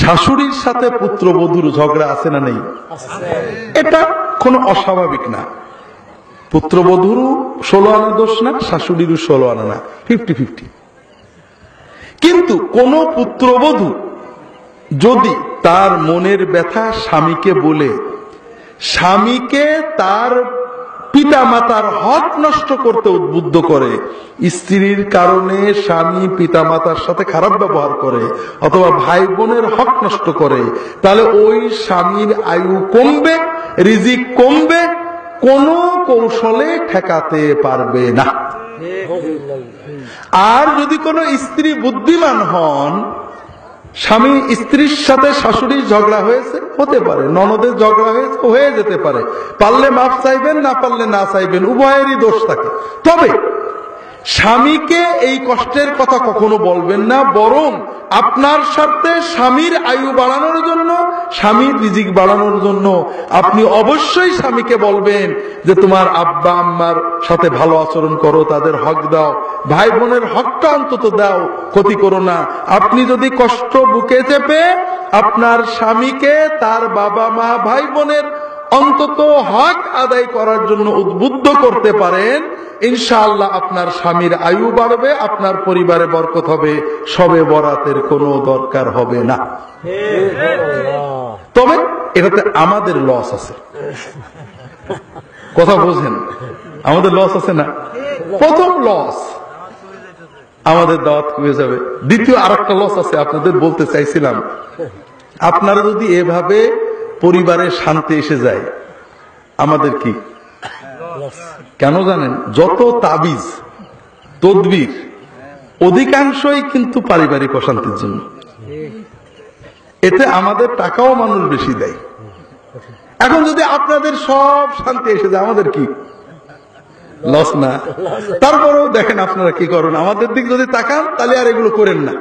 শাশুড়ির সাথে পুত্রবধূর ঝগড়া আছে না নেই? এটা কোনো অস্বাভাবিক না। পুত্রবধূরও 16 আনা দোষ না, শাশুড়িরও 16 আনা না, 50-50। কিন্তু কোন পুত্রবধূ যদি তার মনের ব্যথা স্বামীকে বলে স্বামীকে তার পিতা মাতার হক নষ্ট করতে উদ্বুদ্ধ করে, স্ত্রীর কারণে স্বামী পিতা মাতার সাথে খারাপ ব্যবহার করে অথবা ভাই বোনের হক নষ্ট করে, তাহলে ওই স্বামীর আয়ু কমবে, রিজিক কমবে, কোন কৌশলে ঠেকাতে পারবে না। আর যদি কোনো স্ত্রী বুদ্ধিমান হন, স্বামী স্ত্রীর সাথে শাশুড়ির ঝগড়া হয়েছে, হতে পারে, ননদের ঝগড়া হয়েছে, হয়ে যেতে পারে, পারলে মাফ চাইবেন, না পারলে না চাইবেন, উভয়েরই দোষ থাকে। তবে স্বামীকে এই কষ্টের কথা কখনো বলবেন না, বরং আপনার সাথে স্বামীর আয়ু বাড়ানোর জন্য, স্বামীর রিজিক বাড়ানোর জন্য আপনি অবশ্যই স্বামীকে বলবেন যে তোমার আব্বা আম্মার সাথে ভালো আচরণ করো, তাদের হক দাও, ভাই বোনের হকটা অন্তত দাও, ক্ষতি করো না। আপনি যদি কষ্ট বুকে চেপে আপনার স্বামীকে তার বাবা মা ভাই বোনের অন্তত হক আদায় করার জন্য উদ্বুদ্ধ করতে পারেন, ইনশাআল্লাহ আপনার স্বামীর আয়ু বাড়বে, আপনার পরিবারে বরকত হবে, শবে বরাতের কোনো দরকার হবে না। তবে এটাতে আমাদের লস আছে, কথা বোঝেন, আমাদের লস আছে না? প্রথম লস আমাদের দাওয়াত হয়ে যাবে। দ্বিতীয় আরেকটা লস আছে, আপনাদের বলতে চাইছিলাম, আপনারা যদি এভাবে পরিবারে শান্তি এসে যায়, আমাদের কি কেন জানেন? যত তাবিজ তদবির অধিকাংশই কিন্তু পারিবারিক অশান্তির জন্য। এতে আমাদের টাকাও মানুষ বেশি দেয়। এখন যদি আপনাদের সব শান্তি এসে যায়, আমাদের কি লস না? তারপরেও দেখেন আপনারা কি করেন, আমাদের দিক যদি তাকান তাহলে আর এগুলো করেন না।